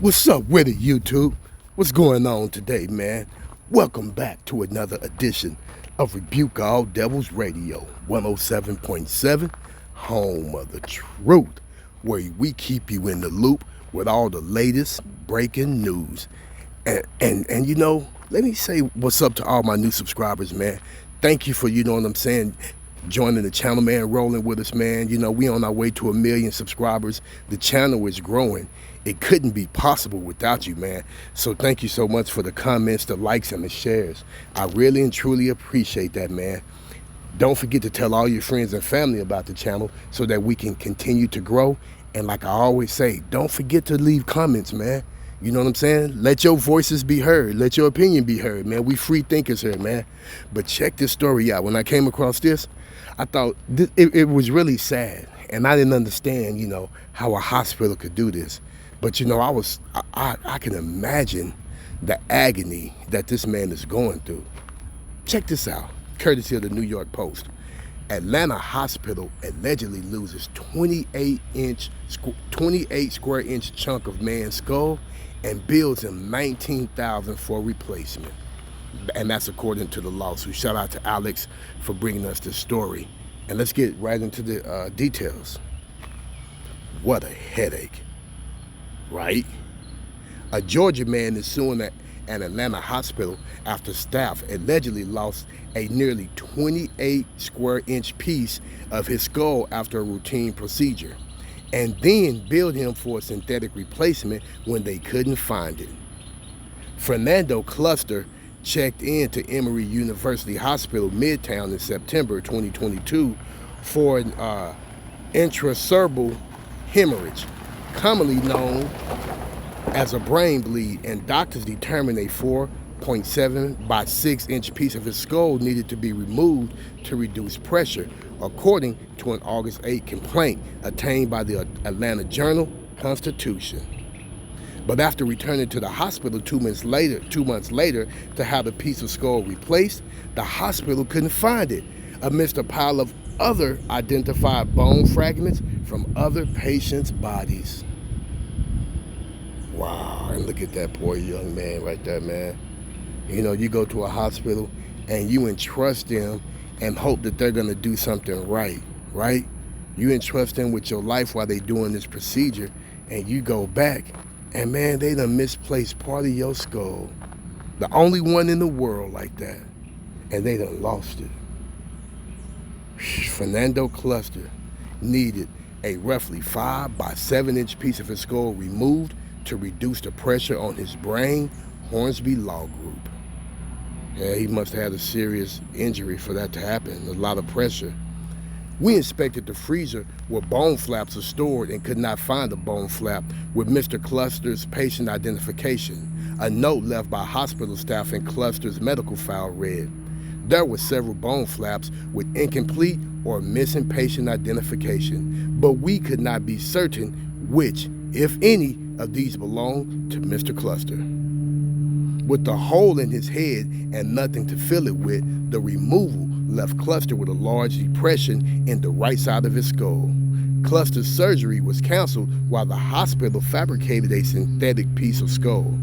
What's up with it, YouTube? What's going on today, man? Welcome back to another edition of Rebuke All Devils Radio 107.7, home of the truth, where we keep you in the loop with all the latest breaking news. And you know, let me say what's up to all my new subscribers, man. Thank you for, you know what I'm saying, joining the channel, man, rolling with us, man. You know, we on our way to 1 million subscribers. The channel is growing. It couldn't be possible without you, man. So thank you so much for the comments, the likes, and the shares. I really and truly appreciate that, man. Don't forget to tell all your friends and family about the channel so that we can continue to grow. And like I always say, don't forget to leave comments, man. You know what I'm saying? Let your voices be heard. Let your opinion be heard, man. We free thinkers here, man. But check this story out. When I came across this, I thought it was really sad. And I didn't understand, you know, how a hospital could do this. But, you know, I can imagine the agony that this man is going through. Check this out, courtesy of the New York Post. Atlanta hospital allegedly loses 28 square inch chunk of man's skull and bills him $19,000 for replacement. And that's according to the lawsuit. Shout out to Alex for bringing us this story. And let's get right into the details. What a headache. Right? A Georgia man is suing an Atlanta hospital after staff allegedly lost a nearly 28 square inch piece of his skull after a routine procedure, and then billed him for a synthetic replacement when they couldn't find it. Fernando Cluster checked in to Emory University Hospital Midtown in September 2022 for an intracerebral hemorrhage, commonly known as a brain bleed, and doctors determined a 4.7 by 6 inch piece of his skull needed to be removed to reduce pressure, according to an August 8 complaint obtained by the Atlanta Journal-Constitution. But after returning to the hospital 2 months later to have the piece of skull replaced, the hospital couldn't find it amidst a pile of other identified bone fragments from other patients' bodies. Wow, and look at that poor young man right there, man. You know, you go to a hospital and you entrust them and hope that they're gonna do something right? You entrust them with your life while they're doing this procedure, and you go back and, man, they done misplaced part of your skull. The only one in the world like that, and they done lost it. Fernando Cluster needed a roughly 5 by 7 inch piece of his skull removed to reduce the pressure on his brain, Hornsby Law Group. Yeah, he must have had a serious injury for that to happen, a lot of pressure. We inspected the freezer where bone flaps are stored and could not find a bone flap with Mr. Cluster's patient identification. A note left by hospital staff in Cluster's medical file read, "There were several bone flaps with incomplete or missing patient identification, but we could not be certain which, if any, of these belong to Mr. Cluster." With the hole in his head and nothing to fill it with, the removal left Cluster with a large depression in the right side of his skull. Cluster's surgery was canceled while the hospital fabricated a synthetic piece of skull.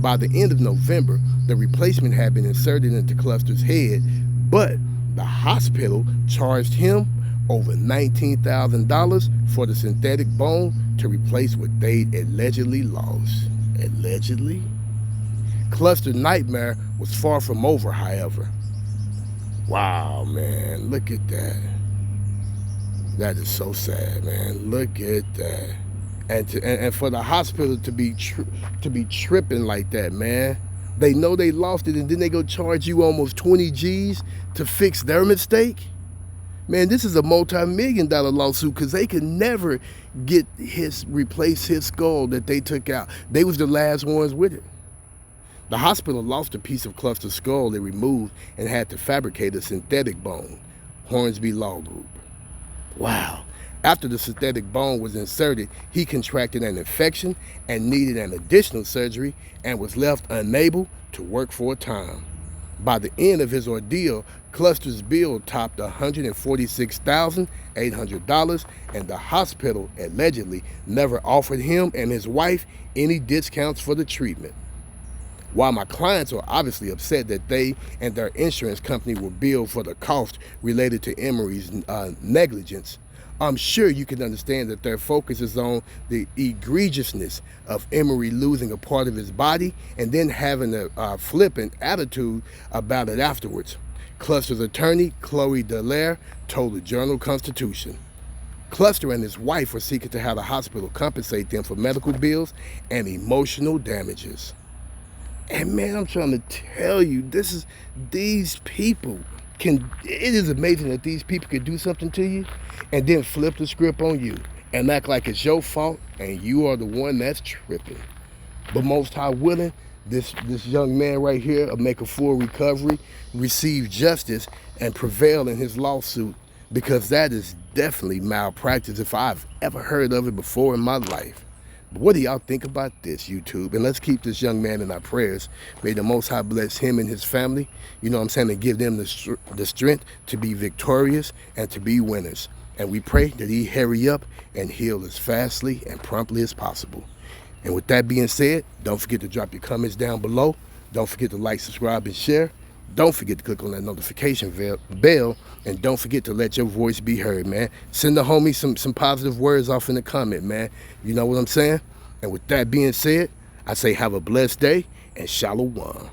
By the end of November, the replacement had been inserted into Cluster's head, but the hospital charged him over $19,000 for the synthetic bone to replace what they'd allegedly lost. Allegedly? Cluster's nightmare was far from over, however. Wow, man, look at that. That is so sad, man. Look at that. And for the hospital to be tripping like that, man. They know they lost it, and then they go charge you almost 20 G's to fix their mistake. Man, this is a multi-million-dollar lawsuit because they could never replace his skull that they took out. They was the last ones with it. The hospital lost a piece of Cluster's skull they removed and had to fabricate a synthetic bone, Hornsby Law Group. Wow. After the synthetic bone was inserted, he contracted an infection and needed an additional surgery and was left unable to work for a time. By the end of his ordeal, Cluster's bill topped $146,800, and the hospital allegedly never offered him and his wife any discounts for the treatment. While my clients are obviously upset that they and their insurance company were billed for the cost related to Emery's negligence, I'm sure you can understand that their focus is on the egregiousness of Emery losing a part of his body and then having a flippant attitude about it afterwards. Cluster's attorney, Chloe Dallaire, told the Journal-Constitution. Cluster and his wife were seeking to have the hospital compensate them for medical bills and emotional damages. And man, I'm trying to tell you, these people it is amazing that these people can do something to you and then flip the script on you and act like it's your fault and you are the one that's tripping. But most high willing, this young man right here will make a full recovery, receive justice, and prevail in his lawsuit, because that is definitely malpractice if I've ever heard of it before in my life. But what do y'all think about this, YouTube? And let's keep this young man in our prayers. May the Most High bless him and his family, you know what I'm saying, and give them the strength to be victorious and to be winners. And we pray that he hurry up and heal as fastly and promptly as possible. And with that being said, don't forget to drop your comments down below. Don't forget to like, subscribe, and share. Don't forget to click on that notification bell, and don't forget to let your voice be heard, man. Send the homie some positive words off in the comment, man. You know what I'm saying? And with that being said, I say have a blessed day and shalom.